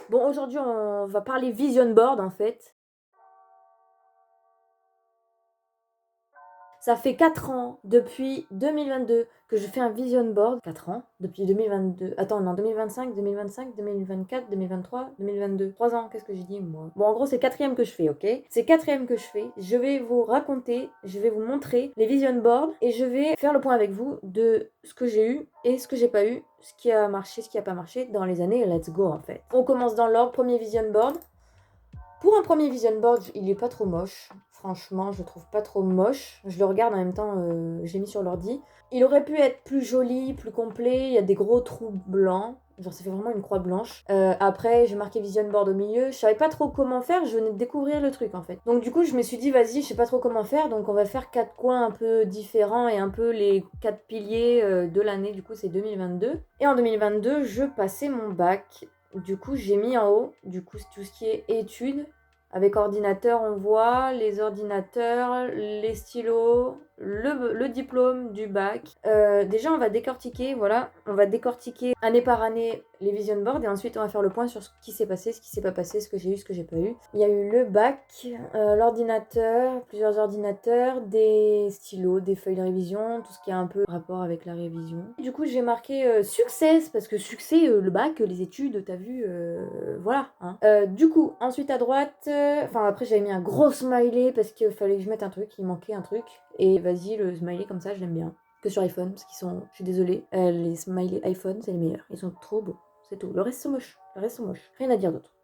Bon, aujourd'hui, on va parler vision board en fait. Ça fait 4 ans, depuis 2022, que je fais un vision board. 4 ans, depuis 2022. Attends, non, 2025, 2025, 2024, 2023, 2022. 3 ans, qu'est-ce que j'ai dit moi? Bon, en gros, c'est le quatrième que je fais, ok? C'est le quatrième que je fais. Je vais vous raconter, je vais vous montrer les vision boards et je vais faire le point avec vous de ce que j'ai eu et ce que j'ai pas eu, ce qui a marché, ce qui a pas marché dans les années Let's Go en fait. On commence dans l'ordre, premier vision board. Pour un premier vision board, il est pas trop moche. Franchement, je le trouve pas trop moche. Je le regarde en même temps, je l'ai mis sur l'ordi. Il aurait pu être plus joli, plus complet. Il y a des gros trous blancs. Genre, ça fait vraiment une croix blanche. Après, j'ai marqué vision board au milieu. Je savais pas trop comment faire. Je venais de découvrir le truc en fait. Donc, du coup, je me suis dit, vas-y, je sais pas trop comment faire. Donc, on va faire 4 coins un peu différents et un peu les 4 piliers de l'année. Du coup, c'est 2022. Et en 2022, je passais mon bac. Du coup, j'ai mis en haut, du coup, tout ce qui est études. Avec ordinateur, on voit les ordinateurs, les stylos, le diplôme du bac. Déjà, on va décortiquer, voilà, on va décortiquer année par année les vision boards et ensuite on va faire le point sur ce qui s'est passé, ce qui s'est pas passé, ce que j'ai eu, ce que j'ai pas eu. Il y a eu le bac, l'ordinateur, plusieurs ordinateurs, des stylos, des feuilles de révision, tout ce qui a un peu rapport avec la révision. Du coup, j'ai marqué succès, parce que succès, le bac, les études, t'as vu, voilà. Hein. Du coup, ensuite à droite, enfin après j'avais mis un gros smiley parce qu'il fallait que je mette un truc, il manquait un truc. Et vas-y, le smiley comme ça, je l'aime bien. Que sur iPhone, parce qu'ils sont, je suis désolée, les smileys iPhone, c'est les meilleurs. Ils sont trop beaux, c'est tout. Le reste sont moches, le reste sont moches. Rien à dire d'autre.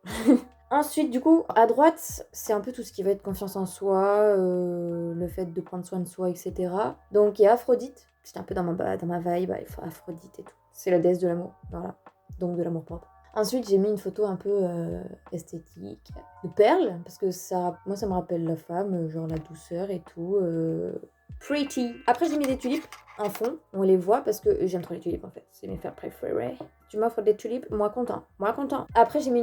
Ensuite, du coup, à droite, c'est un peu tout ce qui va être confiance en soi, le fait de prendre soin de soi, etc. Donc, il y a Aphrodite. J'étais un peu dans ma vibe, Aphrodite et tout. C'est la déesse de l'amour, voilà. Donc de l'amour propre. Ensuite, j'ai mis une photo un peu esthétique, de perles, parce que ça, moi, ça me rappelle la femme, genre la douceur et tout. Pretty. Après, j'ai mis des tulipes en fond, on les voit parce que j'aime trop les tulipes en fait. C'est mes fleurs préférées. Tu m'offres des tulipes, moi content. Moi content. Après, j'ai mis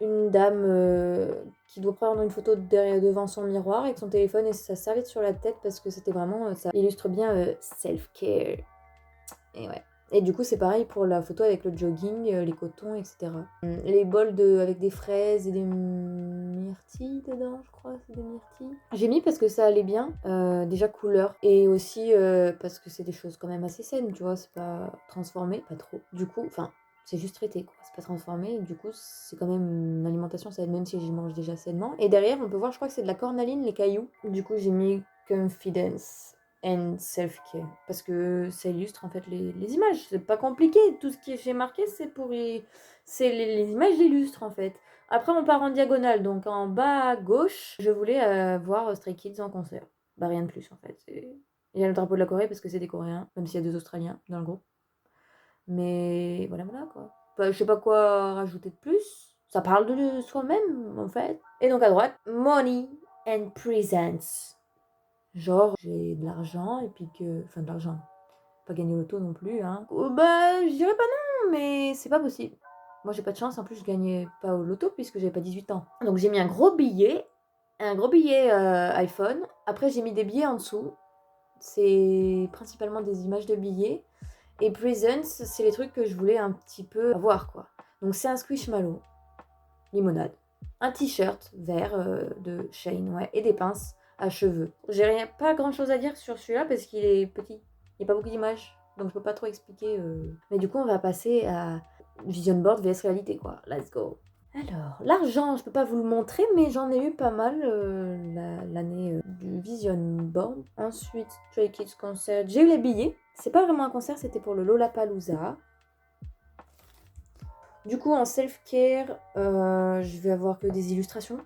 une dame qui doit prendre une photo derrière, devant son miroir avec son téléphone et sa serviette sur la tête parce que c'était vraiment, ça illustre bien self-care. Et ouais. Et du coup, c'est pareil pour la photo avec le jogging, les cotons, etc. Les bols avec des fraises et des myrtilles dedans, je crois, c'est des myrtilles. J'ai mis parce que ça allait bien, déjà couleur, et aussi parce que c'est des choses quand même assez saines, tu vois, c'est pas transformé, pas trop. Du coup, enfin, c'est juste traité, quoi, c'est pas transformé, et du coup, c'est quand même une alimentation saine, même si j'y mange déjà sainement. Et derrière, on peut voir, je crois que c'est de la cornaline, les cailloux. Du coup, j'ai mis confidence and self-care. Parce que ça illustre en fait les images. C'est pas compliqué. Tout ce qui j'ai marqué, c'est pour c'est les images l'illustrent en fait. Après, on part en diagonale. Donc en bas à gauche, je voulais voir Stray Kids en concert. Bah rien de plus en fait. Il y a le drapeau de la Corée parce que c'est des Coréens, même s'il y a 2 Australiens dans le groupe. Mais voilà, voilà quoi. Bah, je sais pas quoi rajouter de plus. Ça parle de soi-même en fait. Et donc à droite, Money and Presents. Genre, j'ai de l'argent et puis que. Enfin, de l'argent. Pas gagner au loto non plus, hein. Bah, je dirais pas non, mais c'est pas possible. Moi, j'ai pas de chance. En plus, je gagnais pas au loto puisque j'avais pas 18 ans. Donc, j'ai mis un gros billet. Un gros billet iPhone. Après, j'ai mis des billets en dessous. C'est principalement des images de billets. Et Presents, c'est les trucs que je voulais un petit peu avoir, quoi. Donc, c'est un squishmallow. Limonade. Un t-shirt vert de Shane, ouais. Et des pinces à cheveux. J'ai pas grand chose à dire sur celui-là parce qu'il est petit. Il n'y a pas beaucoup d'images. Donc je peux pas trop expliquer. Mais du coup, on va passer à Vision Board vs réalité, quoi. Let's go. Alors, l'argent, je peux pas vous le montrer, mais j'en ai eu pas mal l'année du Vision Board. Ensuite, Stray Kids Concert. J'ai eu les billets. C'est pas vraiment un concert, c'était pour le Lollapalooza. Du coup, en self-care, je vais avoir que des illustrations.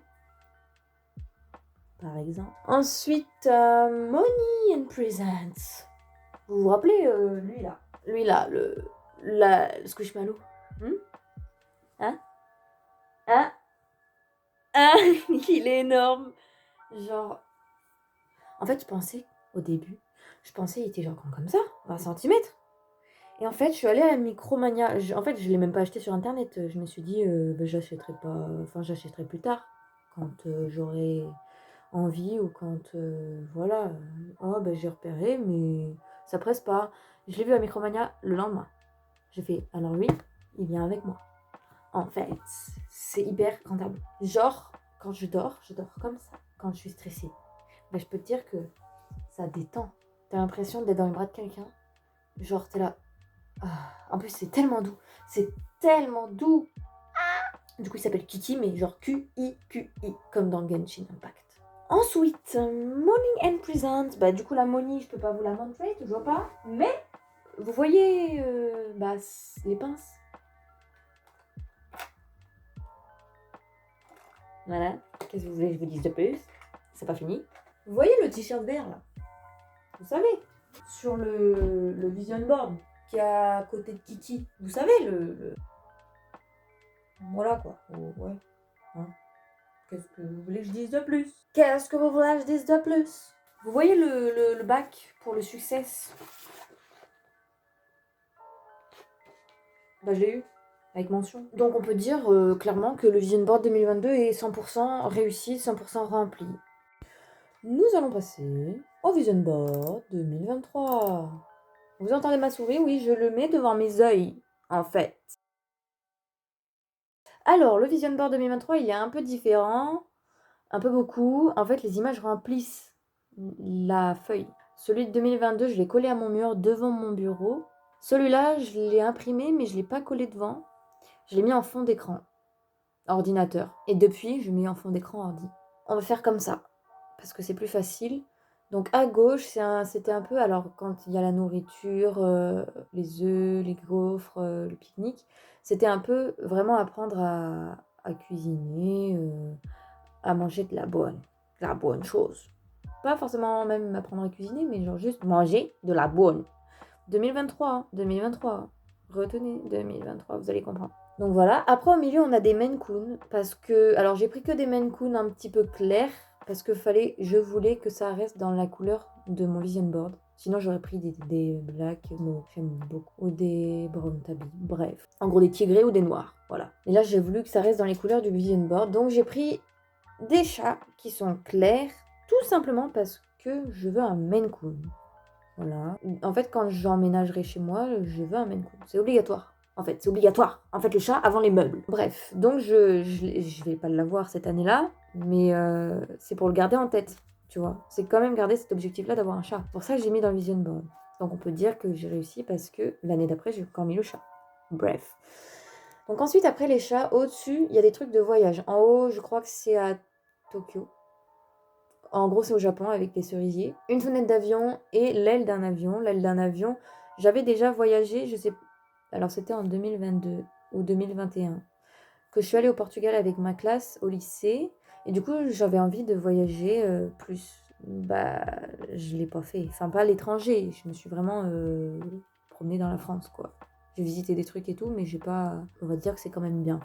Par exemple. Ensuite, Money and Presents. Vous vous rappelez, lui là? Lui là, le Squishmallow. Hein? Hein? Hein? Il est énorme. Genre. En fait, au début, je pensais il était genre grand comme ça, 20 cm. Et en fait, je suis allée à Micromania. En fait, je l'ai même pas acheté sur internet. Je me suis dit, bah, j'achèterai pas. Enfin, j'achèterai plus tard. Quand j'aurai envie ou quand voilà. Oh, bah, j'ai repéré, mais ça presse pas. Je l'ai vu à Micromania le lendemain. J'ai fait, alors lui, il vient avec moi. En fait, c'est hyper rentable. Genre, quand je dors comme ça. Quand je suis stressée, bah, je peux te dire que ça détend. T'as l'impression d'être dans les bras de quelqu'un. Genre, t'es là. Ah. En plus, c'est tellement doux. C'est tellement doux. Du coup, il s'appelle Kiki, mais genre Q-I-Q-I, comme dans Genshin Impact. Ensuite, Morning and Present. Bah, du coup, la Moni, je peux pas vous la montrer, toujours pas. Mais, vous voyez, bah, les pinces. Voilà. Qu'est-ce que vous voulez que je vous dise de plus? C'est pas fini. Vous voyez le t-shirt vert, là? Vous savez, sur le vision board qui est à côté de Kiki. Vous savez, Voilà, quoi. Oh, ouais. Hein. Qu'est-ce que vous voulez que je dise de plus? Qu'est-ce que vous voulez que je dise de plus? Vous voyez le bac pour le succès? Bah, je l'ai eu, avec mention. Donc, on peut dire clairement que le Vision Board 2022 est 100% réussi, 100% rempli. Nous allons passer au Vision Board 2023. Vous entendez ma souris? Oui, je le mets devant mes yeux, en fait. Alors, le Vision Board 2023, il est un peu différent, un peu beaucoup. En fait, les images remplissent la feuille. Celui de 2022, je l'ai collé à mon mur devant mon bureau. Celui-là, je l'ai imprimé, mais je ne l'ai pas collé devant. Je l'ai mis en fond d'écran, ordinateur. Et depuis, je mets en fond d'écran ordi. On va faire comme ça, parce que c'est plus facile. Donc à gauche, c'était un peu, alors quand il y a la nourriture, les œufs, les gaufres, le pique-nique, c'était un peu vraiment apprendre à cuisiner, à manger de la bonne chose. Pas forcément même apprendre à cuisiner, mais genre juste manger de la bonne. 2023, 2023. Retenez, 2023, vous allez comprendre. Donc voilà, après au milieu on a des Maine Coon, parce que, alors j'ai pris que des Maine Coon un petit peu clairs, parce que je voulais que ça reste dans la couleur de mon vision board. Sinon j'aurais pris des blacks, moi j'aime beaucoup, ou des brown tabby, bref. En gros des tigrés ou des noirs, voilà. Et là j'ai voulu que ça reste dans les couleurs du vision board, donc j'ai pris des chats qui sont clairs, tout simplement parce que je veux un Maine Coon. Voilà. En fait, quand j'emménagerai chez moi, je veux un Maine Coon. C'est obligatoire. En fait, c'est obligatoire. En fait, le chat avant les meubles. Bref, donc je vais pas l'avoir cette année-là, mais c'est pour le garder en tête, tu vois. C'est quand même garder cet objectif-là d'avoir un chat. C'est pour ça que j'ai mis dans le vision board. Donc on peut dire que j'ai réussi parce que l'année d'après, j'ai encore mis le chat. Bref. Donc ensuite, après les chats, au-dessus, il y a des trucs de voyage. En haut, je crois que c'est à Tokyo. En gros, c'est au Japon avec les cerisiers. Une fenêtre d'avion et l'aile d'un avion. L'aile d'un avion, j'avais déjà voyagé, je sais. Alors, c'était en 2022 ou 2021 que je suis allée au Portugal avec ma classe au lycée. Et du coup, j'avais envie de voyager plus. Bah, je l'ai pas fait. Enfin, pas à l'étranger. Je me suis vraiment promenée dans la France, quoi. J'ai visité des trucs et tout, mais j'ai pas. On va dire que c'est quand même bien.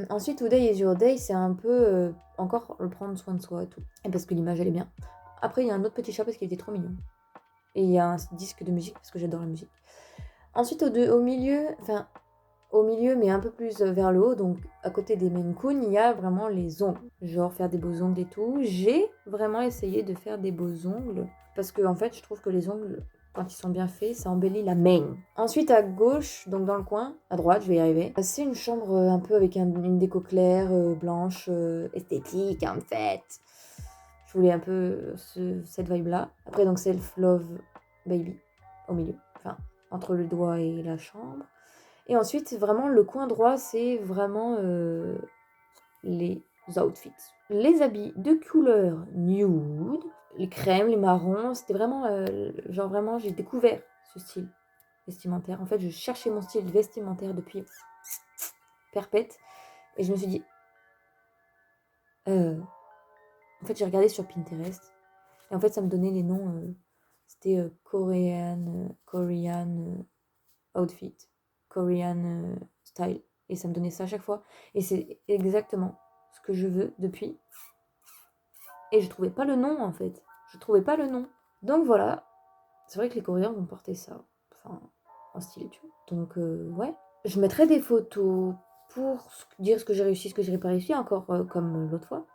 Ensuite, Today is Your Day, c'est un peu encore le prendre soin de soi et tout. Et parce que l'image elle est bien. Après, il y a un autre petit chat parce qu'il était trop mignon. Et il y a un disque de musique parce que j'adore la musique. Ensuite, au milieu, mais un peu plus vers le haut, donc à côté des Maine Coon, il y a vraiment les ongles. Genre faire des beaux ongles et tout. J'ai vraiment essayé de faire des beaux ongles parce que, en fait, je trouve que les ongles, quand ils sont bien faits, ça embellit la main. Ensuite, à gauche, donc dans le coin, à droite, je vais y arriver. C'est une chambre un peu avec une déco claire, blanche, esthétique, en fait. Je voulais un peu cette vibe-là. Après, donc, Self-Love Baby, au milieu. Enfin, entre le doigt et la chambre. Et ensuite, vraiment, le coin droit, c'est vraiment les outfits. Les habits de couleur nude, les crèmes, les marrons, c'était vraiment, genre vraiment, j'ai découvert ce style vestimentaire. En fait, je cherchais mon style vestimentaire depuis perpète. Et je me suis dit, en fait, j'ai regardé sur Pinterest. Et en fait, ça me donnait les noms, c'était Korean outfit, Korean style. Et ça me donnait ça à chaque fois. Et c'est exactement ce que je veux depuis. Et je trouvais pas le nom, en fait. Je trouvais pas le nom. Donc voilà. C'est vrai que les Coréens vont porter ça. Enfin, en style, tu vois. Donc, ouais. Je mettrai des photos pour dire ce que j'ai réussi, ce que j'ai pas réussi, encore comme l'autre fois.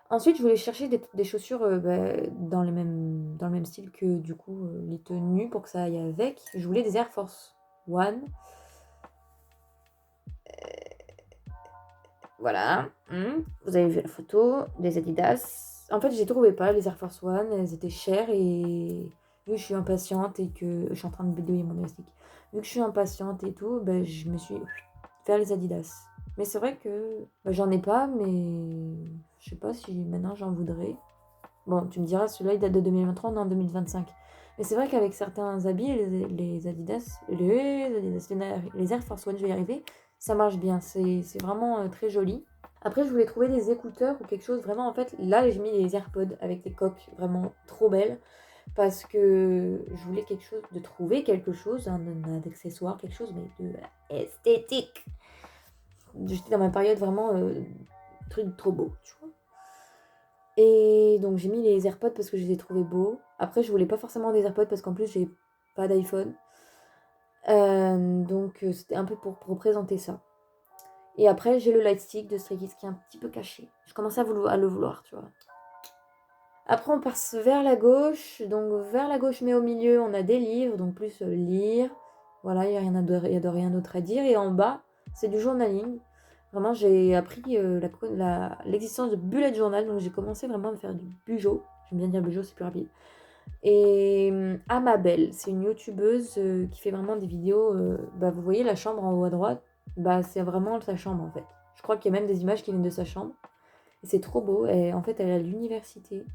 Ensuite, je voulais chercher des chaussures dans le même style que, du coup, les tenues pour que ça aille avec. Je voulais des Air Force One. Voilà. Vous avez vu la photo des Adidas. En fait, je les trouvais pas, les Air Force One. Elles étaient chères et vu que je suis impatiente et que je suis en train de bidouiller mon élastique, vu que je suis impatiente et tout, ben, je me suis fait les Adidas. Mais c'est vrai que j'en ai pas, mais je sais pas si maintenant j'en voudrais. Bon, tu me diras, celui-là il date de 2023, on est en 2025. Mais c'est vrai qu'avec certains habits, les Adidas, les Air Force One, je vais y arriver, ça marche bien. C'est vraiment très joli. Après, je voulais trouver des écouteurs ou quelque chose vraiment. En fait, là, j'ai mis les AirPods avec des coques vraiment trop belles parce que je voulais trouver quelque chose, un accessoire, quelque chose, mais de esthétique. J'étais dans ma période vraiment truc trop beau, tu vois. Et donc j'ai mis les AirPods parce que je les ai trouvés beaux. Après, je voulais pas forcément des AirPods parce qu'en plus, j'ai pas d'iPhone. Donc c'était un peu pour représenter ça. Et après, j'ai le lightstick de Stray Kids qui est un petit peu caché. Je commençais à le vouloir, tu vois. Après, on passe vers la gauche. Donc vers la gauche, mais au milieu, on a des livres. Donc plus lire. Voilà, il n'y a rien d'autre à dire. Et en bas, c'est du journaling. Vraiment, j'ai appris l'existence de bullet journal. Donc j'ai commencé vraiment à me faire du bujo. J'aime bien dire bujo, c'est plus rapide. Et Amabel, c'est une youtubeuse qui fait vraiment des vidéos. Vous voyez la chambre en haut à droite, c'est vraiment sa chambre en fait. Je crois qu'il y a même des images qui viennent de sa chambre. Et c'est trop beau. Et en fait, elle est à l'université.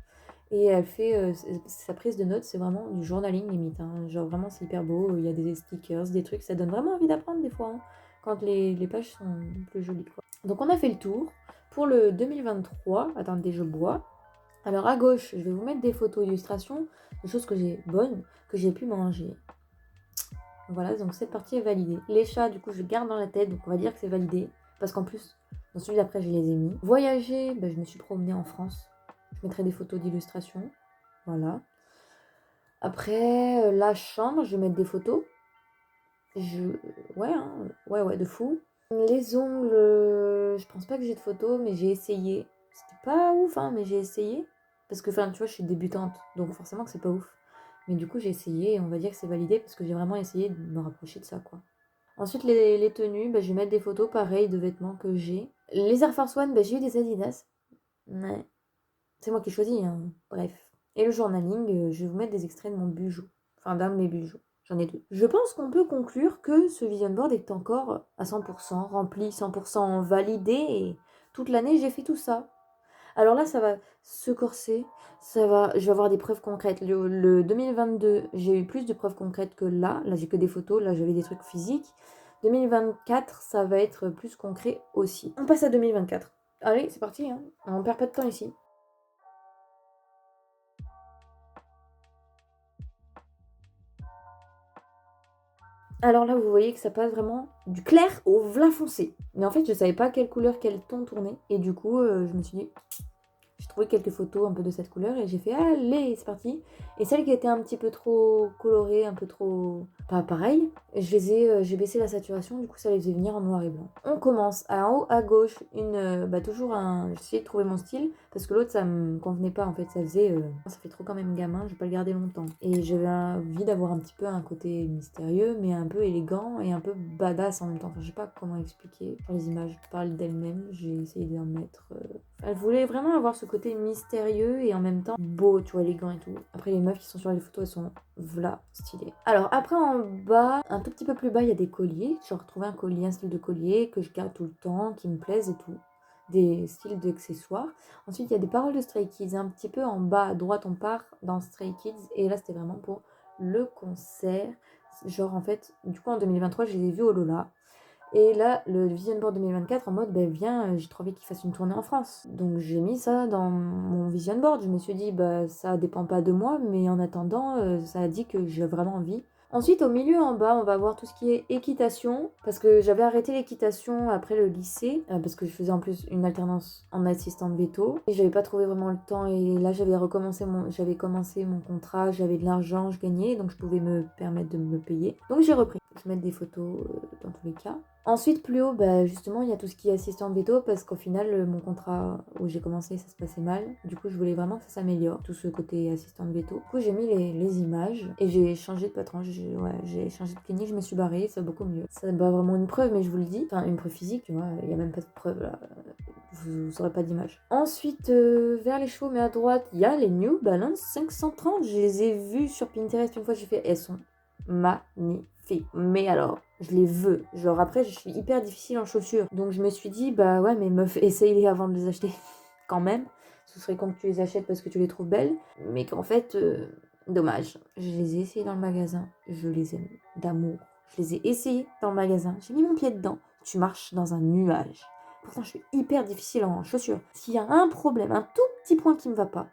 Et elle fait sa prise de notes, c'est vraiment du journaling limite. Hein. Genre vraiment, c'est hyper beau. Il y a des stickers, des trucs. Ça donne vraiment envie d'apprendre des fois. Hein, quand les pages sont plus jolies. Quoi. Donc on a fait le tour. Pour le 2023, attendez, je bois. Alors à gauche, je vais vous mettre des photos illustrations de choses que j'ai bonnes, que j'ai pu manger. Voilà, donc cette partie est validée. Les chats, du coup, je garde dans la tête, donc on va dire que c'est validé. Parce qu'en plus, dans celui d'après, je les ai mis. Voyager, je me suis promenée en France. Je mettrai des photos d'illustration. Voilà. Après, la chambre, je vais mettre des photos. Ouais, hein, ouais, de fou. Les ongles, je pense pas que j'ai de photos, mais j'ai essayé. C'était pas ouf, hein, mais j'ai essayé. Parce que, tu vois, je suis débutante, donc forcément que c'est pas ouf. Mais du coup, j'ai essayé et on va dire que c'est validé parce que j'ai vraiment essayé de me rapprocher de ça, quoi. Ensuite, les tenues, je vais mettre des photos pareilles de vêtements que j'ai. Les Air Force One, j'ai eu des Adidas. Ouais. C'est moi qui ai choisi, hein. Bref. Et le journaling, je vais vous mettre des extraits de mon bijou. Enfin, d'un de mes bijoux. J'en ai deux. Je pense qu'on peut conclure que ce vision board est encore à 100% rempli, 100% validé. Et toute l'année, j'ai fait tout ça. Alors là, ça va se corser. Je vais avoir des preuves concrètes. Le 2022, j'ai eu plus de preuves concrètes que là. Là, j'ai que des photos. Là, j'avais des trucs physiques. 2024, ça va être plus concret aussi. On passe à 2024. Allez, c'est parti. Hein. On perd pas de temps ici. Alors là, vous voyez que ça passe vraiment du clair au vin foncé. Mais en fait, je savais pas quelle couleur, quel ton tourner. Et du coup, je me suis dit, j'ai trouvé quelques photos un peu de cette couleur et j'ai fait, allez, c'est parti. Et celles qui étaient un petit peu trop colorées, un peu trop... Pas pareil, j'ai baissé la saturation, du coup ça les faisait venir en noir et blanc. On commence en haut à gauche, toujours un... J'essayais de trouver mon style, parce que l'autre ça me convenait pas en fait, ça fait trop quand même gamin, je vais pas le garder longtemps. Et j'avais envie d'avoir un petit peu un côté mystérieux, mais un peu élégant et un peu badass en même temps. Enfin, je sais pas comment expliquer. Les images parlent d'elles-mêmes, j'ai essayé d'en mettre... Elle voulait vraiment avoir ce côté mystérieux et en même temps beau, tu vois, élégant et tout. Après, les meufs qui sont sur les photos, elles sont v'là stylées. Alors, après, en bas, un tout petit peu plus bas, il y a des colliers. J'ai retrouvé un style de collier que je garde tout le temps, qui me plaise et tout. Des styles d'accessoires. Ensuite, il y a des paroles de Stray Kids. Un petit peu en bas à droite, on part dans Stray Kids. Et là, c'était vraiment pour le concert. Genre, en fait, du coup, en 2023, je les ai vus au Lola. Et là, le Vision Board 2024, en mode, viens, j'ai trop envie qu'il fasse une tournée en France. Donc j'ai mis ça dans mon Vision Board. Je me suis dit, ça dépend pas de moi, mais en attendant, ça a dit que j'ai vraiment envie. Ensuite, au milieu en bas, on va voir tout ce qui est équitation, parce que j'avais arrêté l'équitation après le lycée, parce que je faisais en plus une alternance en assistante veto, et j'avais pas trouvé vraiment le temps, et là j'avais commencé mon contrat, j'avais de l'argent, je gagnais, donc je pouvais me permettre de me payer. Donc j'ai repris. Je vais mettre des photos dans tous les cas. Ensuite, plus haut, justement, il y a tout ce qui est assistante veto parce qu'au final, mon contrat où j'ai commencé, ça se passait mal. Du coup, je voulais vraiment que ça s'améliore, tout ce côté assistante veto. Du coup, j'ai mis les images et j'ai changé de patron. J'ai changé de clinique, je me suis barrée, ça va beaucoup mieux. C'est pas vraiment une preuve, mais je vous le dis. Enfin, une preuve physique, tu vois, il n'y a même pas de preuve là. vous aurez pas d'image. Ensuite, vers les chevaux, mais à droite, il y a les New Balance 530. Je les ai vus sur Pinterest une fois, j'ai fait, elles sont magnifiques. Mais alors, je les veux. Genre après, je suis hyper difficile en chaussures. Donc je me suis dit, bah ouais, mais meuf, essaye-les avant de les acheter. Quand même. Ce serait con que tu les achètes parce que tu les trouves belles. Mais qu'en fait, dommage. Je les ai essayées dans le magasin. Je les aime d'amour. Je les ai essayées dans le magasin. J'ai mis mon pied dedans. Tu marches dans un nuage. Pourtant, je suis hyper difficile en chaussures. S'il y a un problème, un tout petit point qui me va pas,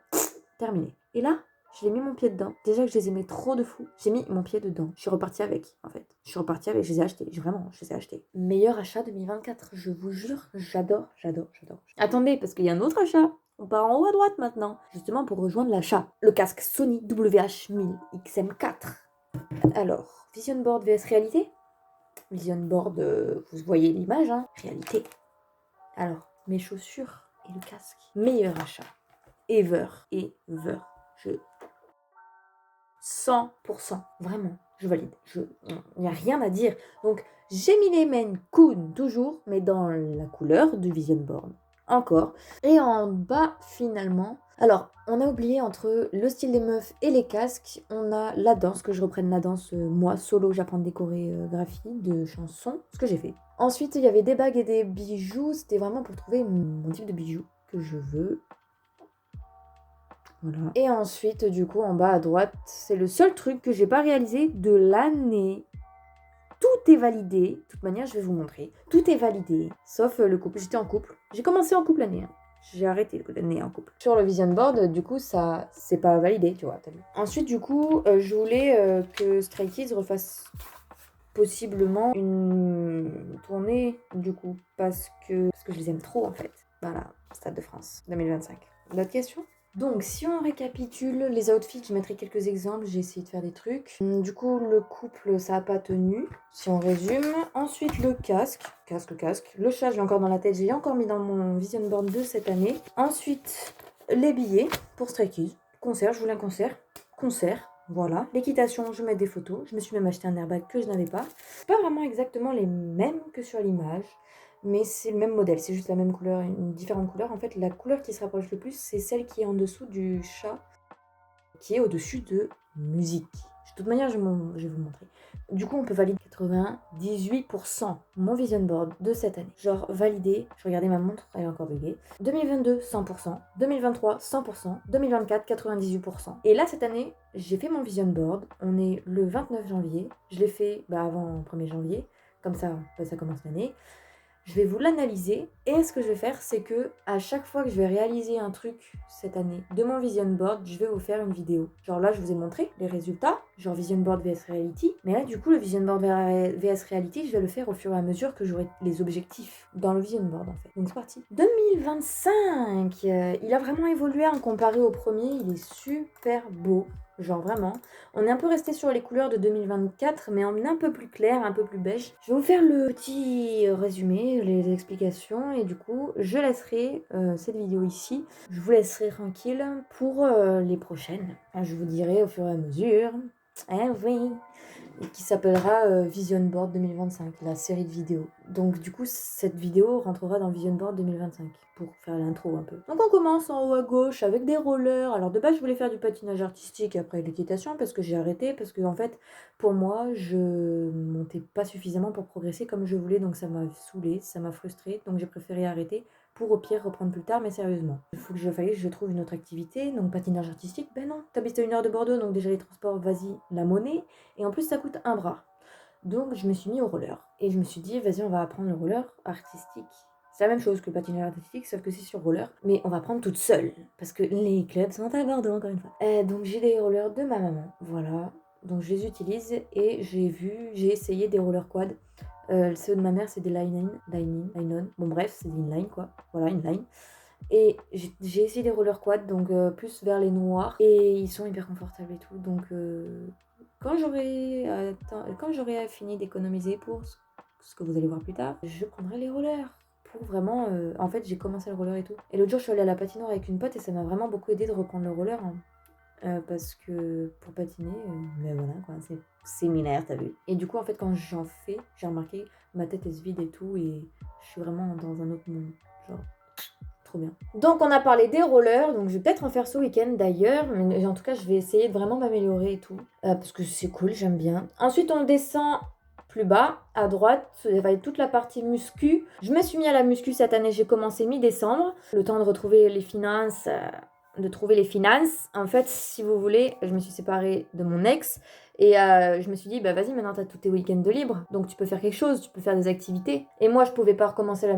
terminé. Et là, j'ai mis mon pied dedans. Déjà que je les aimais trop de fou, j'ai mis mon pied dedans. Je suis repartie avec, en fait. Je suis repartie avec, je les ai achetés. Vraiment, je les ai achetés. Meilleur achat 2024, je vous jure. J'adore. Attendez, parce qu'il y a un autre achat. On part en haut à droite maintenant. Justement pour rejoindre l'achat. Le casque Sony WH-1000 XM4. Alors, Vision Board vs Réalité. Vision Board, vous voyez l'image, hein. Réalité. Alors, mes chaussures et le casque. Meilleur achat. Ever. Je 100%. Vraiment, je valide. Il n'y a rien à dire. Donc, j'ai mis les Maine Coon toujours, mais dans la couleur du Vision Board. Encore. Et en bas, finalement... Alors, on a oublié entre le style des meufs et les casques, on a la danse, que je reprenne la danse, moi, solo, j'apprends des chorégraphies de chansons, ce que j'ai fait. Ensuite, il y avait des bagues et des bijoux, c'était vraiment pour trouver mon type de bijoux que je veux. Voilà. Et ensuite, du coup, en bas à droite, c'est le seul truc que j'ai pas réalisé de l'année. Tout est validé. De toute manière, je vais vous montrer. Tout est validé, sauf le couple. J'étais en couple. J'ai commencé en couple l'année. J'ai arrêté l'année en couple. Sur le Vision Board, du coup, ça, c'est pas validé, tu vois. T'as vu. Ensuite, du coup, je voulais que Stray Kids refasse possiblement une tournée, du coup, parce que je les aime trop, en fait. Voilà, Stade de France 2025. D'autres questions ? Donc, si on récapitule les outfits, je mettrai quelques exemples, j'ai essayé de faire des trucs. Du coup, le couple, ça n'a pas tenu, si on résume. Ensuite, le casque. Le chat, je l'ai encore dans la tête, je l'ai encore mis dans mon Vision Board de cette année. Ensuite, les billets pour Stray Kids. Concert, je voulais un concert. Voilà. L'équitation, je mets des photos. Je me suis même acheté un airbag que je n'avais pas. Pas vraiment exactement les mêmes que sur l'image, mais c'est le même modèle, c'est juste la même couleur, une différente couleur. En fait, la couleur qui se rapproche le plus, c'est celle qui est en dessous du chat, qui est au-dessus de musique. De toute manière, je vais vous montrer. Du coup, on peut valider 98% mon Vision Board de cette année. Genre validé, je regardais ma montre, elle est encore buggée. 2022, 100%. 2023, 100%. 2024, 98%. Et là, cette année, j'ai fait mon Vision Board. On est le 29 janvier. Je l'ai fait avant le 1er janvier. Comme ça, ça commence l'année. Je vais vous l'analyser et ce que je vais faire, c'est que à chaque fois que je vais réaliser un truc cette année de mon Vision Board, je vais vous faire une vidéo. Genre là, je vous ai montré les résultats, genre Vision Board vs Reality. Mais là, du coup, le Vision Board vs Reality, je vais le faire au fur et à mesure que j'aurai les objectifs dans le Vision Board en fait. Donc c'est parti. 2025, il a vraiment évolué en comparé au premier, il est super beau. Genre vraiment. On est un peu resté sur les couleurs de 2024, mais en un peu plus clair, un peu plus beige. Je vais vous faire le petit résumé, les explications, et du coup, je laisserai cette vidéo ici. Je vous laisserai tranquille pour les prochaines. Enfin, je vous dirai au fur et à mesure. Eh oui, qui s'appellera Vision Board 2025, la série de vidéos. Donc du coup, cette vidéo rentrera dans Vision Board 2025, pour faire l'intro un peu. Donc on commence en haut à gauche avec des rollers. Alors de base, je voulais faire du patinage artistique après l'équitation, parce que j'ai arrêté, parce que en fait, pour moi, je montais pas suffisamment pour progresser comme je voulais, donc ça m'a saoulée, ça m'a frustrée, donc j'ai préféré arrêter, pour au pire reprendre plus tard, mais sérieusement. Il faut que je trouve une autre activité, donc patinage artistique, ben non, t'habites à 1 heure de Bordeaux, donc déjà les transports, vas-y, la monnaie, et en plus ça coûte un bras. Donc je me suis mis au roller, et je me suis dit, vas-y, on va apprendre le roller artistique. C'est la même chose que le patinage artistique, sauf que c'est sur roller, mais on va prendre toute seule, parce que les clubs sont à Bordeaux, encore une fois. Donc j'ai des rollers de ma maman, voilà, donc je les utilise, et j'ai essayé des rollers quad. Ceux de ma mère, c'est des line-on. Bon, bref, c'est des inline, quoi. Voilà, inline. Et j'ai essayé des rollers quad, donc plus vers les noirs. Et ils sont hyper confortables et tout. Donc, quand j'aurai fini d'économiser pour ce que vous allez voir plus tard, je prendrai les rollers. Pour vraiment... En fait, j'ai commencé le roller et tout. Et l'autre jour, je suis allée à la patinoire avec une pote et ça m'a vraiment beaucoup aidé de reprendre le roller. Hein. Parce que pour patiner, mais voilà quoi, c'est séminaire, t'as vu. Et du coup, en fait, quand j'en fais, j'ai remarqué, ma tête elle se vide et tout, et je suis vraiment dans un autre monde. Genre, Trop bien. Donc on a parlé des rollers, donc je vais peut-être en faire ce week-end d'ailleurs, mais en tout cas je vais essayer de vraiment m'améliorer et tout, parce que c'est cool, j'aime bien. Ensuite on descend plus bas, à droite, ça va être toute la partie muscu. Je me suis mis à la muscu cette année, j'ai commencé mi-décembre, le temps de retrouver les finances, de trouver les finances. En fait, si vous voulez, je me suis séparée de mon ex, et je me suis dit, bah vas-y, maintenant t'as tous tes week-ends de libre, donc tu peux faire quelque chose, tu peux faire des activités. Et moi, je pouvais pas recommencer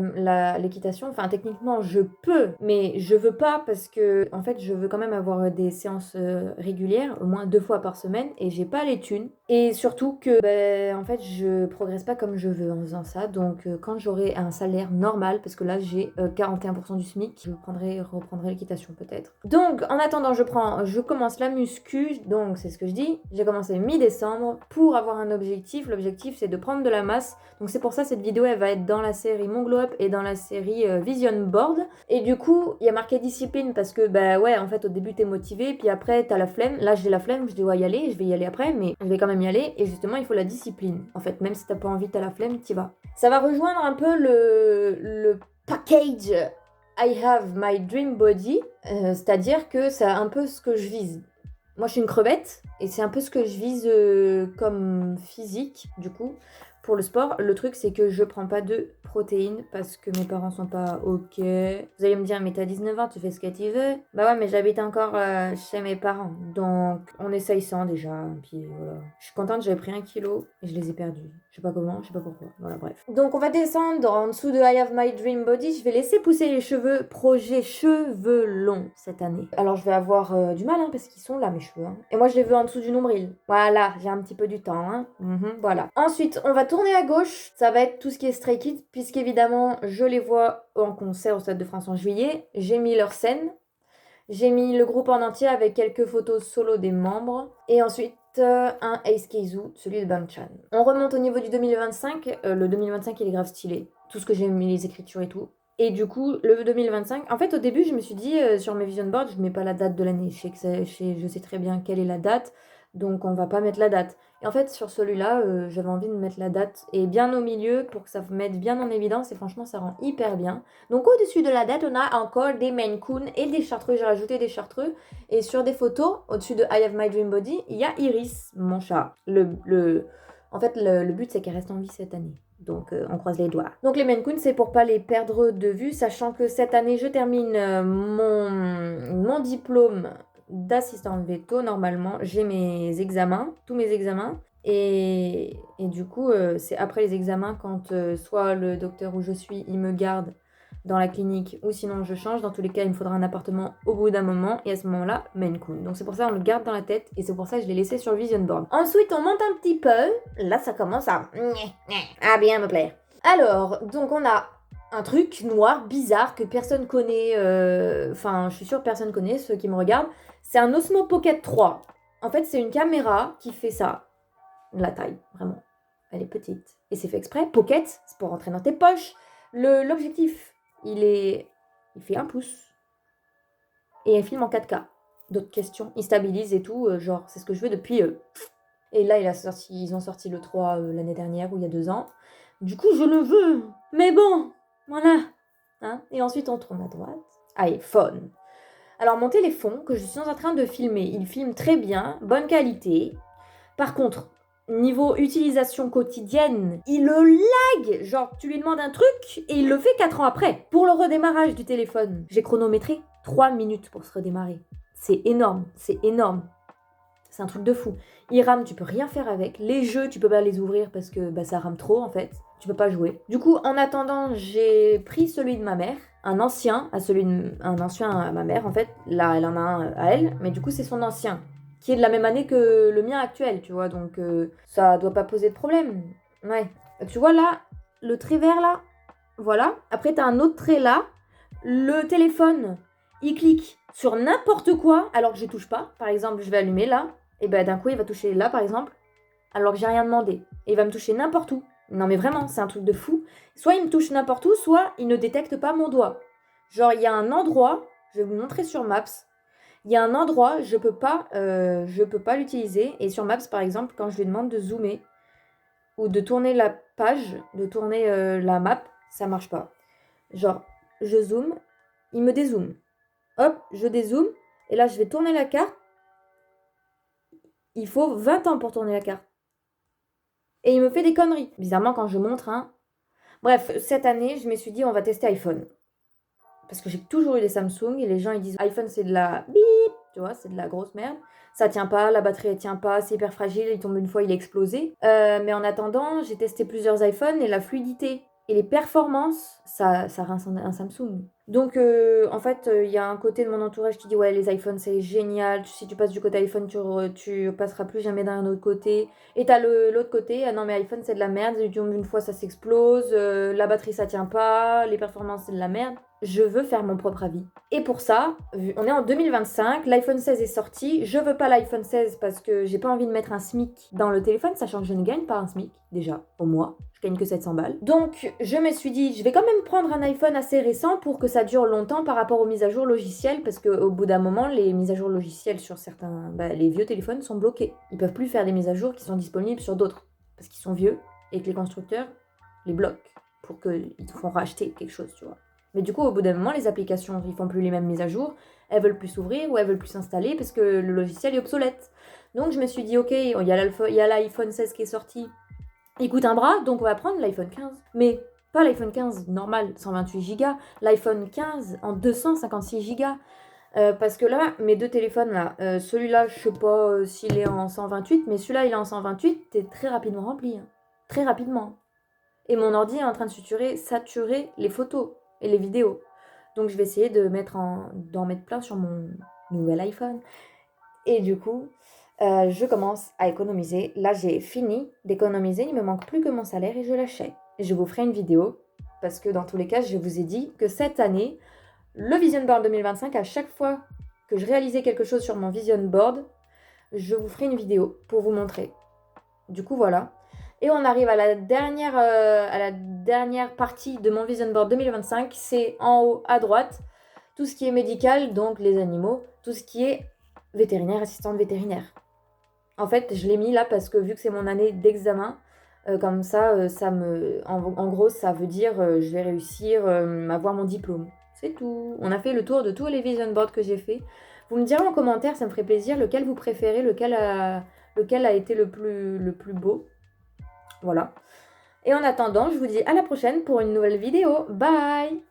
l'équitation, enfin techniquement je peux, mais je veux pas parce que, en fait, je veux quand même avoir des séances régulières, au moins 2 fois par semaine, et j'ai pas les thunes. Et surtout que, en fait, je progresse pas comme je veux en faisant ça, donc quand j'aurai un salaire normal, parce que là j'ai 41% du SMIC, je reprendrai l'équitation peut-être. Donc en attendant, je commence la muscu, donc c'est ce que je dis, j'ai commencé mi-décembre pour avoir un objectif. L'objectif c'est de prendre de la masse, donc c'est pour ça cette vidéo elle va être dans la série Mon Glow Up et dans la série Vision Board. Et du coup il y a marqué discipline parce que ouais, en fait au début t'es motivé, puis après t'as la flemme. Là j'ai la flemme, je dois y aller, je vais y aller après, mais je vais quand même y aller. Et justement il faut la discipline, en fait, même si t'as pas envie, t'as la flemme, t'y vas. Ça va rejoindre un peu le package I have my dream body, c'est-à-dire que c'est un peu ce que je vise. Moi, je suis une crevette et c'est un peu ce que je vise comme physique, du coup, pour le sport. Le truc, c'est que je prends pas de protéines parce que mes parents sont pas OK. Vous allez me dire, mais t'as 19 ans, tu fais ce que tu veux. Bah ouais, mais j'habite encore chez mes parents. Donc, on essaye sans déjà. Puis voilà. Je suis contente, j'avais pris 1 kilo et je les ai perdus. Je sais pas comment, je sais pas pourquoi. Voilà, bref. Donc, on va descendre en dessous de I have my dream body. Je vais laisser pousser les cheveux. Projet cheveux longs cette année. Alors, je vais avoir du mal, hein, parce qu'ils sont là, mes cheveux. Hein. Et moi, je les veux en dessous du nombril. Voilà, j'ai un petit peu du temps. Hein. Voilà. Ensuite, on va tourner à gauche. Ça va être tout ce qui est Stray Kids, puisqu'évidemment, je les vois en concert au Stade de France en juillet. J'ai mis leur scène. J'ai mis le groupe en entier avec quelques photos solo des membres. Et ensuite, un Ace Keizu, celui de Bangchan. On remonte au niveau du 2025. Le 2025, il est grave stylé. Tout ce que j'ai mis, les écritures et tout. Et du coup, le 2025, en fait, au début, je me suis dit, sur mes vision boards, je mets pas la date de l'année. Je sais très bien quelle est la date, donc on va pas mettre la date. Et en fait, sur celui-là, j'avais envie de mettre la date et bien au milieu pour que ça me mette bien en évidence. Et franchement, ça rend hyper bien. Donc, au-dessus de la date, on a encore des Maine Coon et des chartreux. J'ai rajouté des chartreux. Et sur des photos, au-dessus de I Have My Dream Body, il y a Iris, mon chat. En fait, le but, c'est qu'elle reste en vie cette année. Donc, on croise les doigts. Donc, les Maine Coon, c'est pour pas les perdre de vue, sachant que cette année, je termine mon diplôme d'assistante veto. Normalement, j'ai mes examens, tous mes examens. Et du coup, c'est après les examens quand soit le docteur où je suis, il me garde dans la clinique ou sinon je change. Dans tous les cas, il me faudra un appartement au bout d'un moment et à ce moment-là, Maine Coon. Donc c'est pour ça on le garde dans la tête et c'est pour ça que je l'ai laissé sur Vision Board. Ensuite, on monte un petit peu. Là, ça commence à bien me plaire. Alors, donc on a un truc noir, bizarre, que personne connaît. Enfin, je suis sûre que personne connaît, ceux qui me regardent. C'est un Osmo Pocket 3. En fait, c'est une caméra qui fait ça. La taille, vraiment. Elle est petite. Et c'est fait exprès. Pocket, c'est pour rentrer dans tes poches. L'objectif, il fait 1 pouce. Et elle filme en 4K. D'autres questions. Il stabilise et tout. Genre, c'est ce que je veux depuis... Et là, ils ont sorti le 3 l'année dernière ou il y a 2 ans. Du coup, je le veux. Mais bon, voilà. Hein, et ensuite, on tourne à droite. iPhone. Alors, mon téléphone, que je suis en train de filmer, il filme très bien, bonne qualité. Par contre, niveau utilisation quotidienne, il le lag. Genre, tu lui demandes un truc et il le fait 4 ans après. Pour le redémarrage du téléphone, j'ai chronométré 3 minutes pour se redémarrer. C'est énorme, c'est énorme. C'est un truc de fou. Il rame, tu peux rien faire avec. Les jeux, tu peux pas les ouvrir parce que ça rame trop en fait. Tu peux pas jouer. Du coup, en attendant, j'ai pris celui de ma mère, un ancien à ma mère en fait. Là, elle en a un à elle, mais du coup, c'est son ancien qui est de la même année que le mien actuel, tu vois. Donc, ça doit pas poser de problème. Ouais. Tu vois là, le trait vert là, voilà. Après, t'as un autre trait là. Le téléphone, il clique sur n'importe quoi alors que je touche pas. Par exemple, je vais allumer là. Et ben d'un coup, il va toucher là, par exemple, alors que j'ai rien demandé. Et il va me toucher n'importe où. Non mais vraiment, c'est un truc de fou. Soit il me touche n'importe où, soit il ne détecte pas mon doigt. Genre, il y a un endroit, je vais vous montrer sur Maps, il y a un endroit, je peux pas l'utiliser. Et sur Maps, par exemple, quand je lui demande de zoomer ou de tourner la page, de tourner la map, ça marche pas. Genre, je zoome, il me dézoome. Hop, je dézoome. Et là, je vais tourner la carte. Il faut 20 ans pour tourner la carte. Et il me fait des conneries. Bizarrement, quand je montre, hein. Bref, cette année, je me suis dit, on va tester iPhone. Parce que j'ai toujours eu des Samsung et les gens, ils disent, iPhone, c'est de la bip, tu vois, c'est de la grosse merde. Ça tient pas, la batterie, elle tient pas, c'est hyper fragile, il tombe une fois, il est explosé. Mais en attendant, j'ai testé plusieurs iPhones et la fluidité et les performances, ça rince un Samsung. Donc, en fait, il y a un côté de mon entourage qui dit ouais, les iPhones c'est génial. Si tu passes du côté iPhone, tu passeras plus jamais d'un autre côté. Et t'as l'autre côté, ah non mais iPhone c'est de la merde. Une fois ça s'explose, la batterie ça tient pas, les performances c'est de la merde. Je veux faire mon propre avis. Et pour ça, on est en 2025, l'iPhone 16 est sorti. Je veux pas l'iPhone 16 parce que j'ai pas envie de mettre un SMIC dans le téléphone, sachant que je ne gagne pas un SMIC déjà au mois. Je gagne que 700 balles. Donc je me suis dit, je vais quand même prendre un iPhone assez récent pour que ça dure longtemps par rapport aux mises à jour logicielles, parce qu'au bout d'un moment, les mises à jour logicielles sur certains, les vieux téléphones sont bloqués. Ils peuvent plus faire des mises à jour qui sont disponibles sur d'autres, parce qu'ils sont vieux et que les constructeurs les bloquent pour qu'ils te font racheter quelque chose, tu vois. Mais du coup, au bout d'un moment, les applications, ils font plus les mêmes mises à jour, elles veulent plus s'ouvrir ou elles veulent plus s'installer parce que le logiciel est obsolète. Donc je me suis dit, ok, il y a l'iPhone 16 qui est sorti, il coûte un bras, donc on va prendre l'iPhone 15. Mais pas l'iPhone 15 normal, 128 Go, l'iPhone 15 en 256 Go. Parce que là, mes deux téléphones là, celui-là, je sais pas s'il est en 128, mais celui-là, il est en 128, t'es très rapidement rempli. Hein. Très rapidement. Et mon ordi est en train de saturer les photos et les vidéos. Donc je vais essayer d'en mettre plein sur mon nouvel iPhone. Et du coup, je commence à économiser. Là, j'ai fini d'économiser. Il me manque plus que mon salaire et je l'achète. Et je vous ferai une vidéo parce que dans tous les cas, je vous ai dit que cette année, le Vision Board 2025, à chaque fois que je réalisais quelque chose sur mon Vision Board, je vous ferai une vidéo pour vous montrer. Du coup, voilà. Et on arrive à la dernière partie de mon Vision Board 2025. C'est en haut à droite, tout ce qui est médical, donc les animaux, tout ce qui est vétérinaire, assistante vétérinaire. En fait, je l'ai mis là parce que vu que c'est mon année d'examen, comme ça, en gros, ça veut dire je vais réussir à avoir mon diplôme. C'est tout. On a fait le tour de tous les Vision Boards que j'ai fait. Vous me direz en commentaire, ça me ferait plaisir, lequel vous préférez, lequel a été le plus beau. Voilà. Et en attendant, je vous dis à la prochaine pour une nouvelle vidéo. Bye!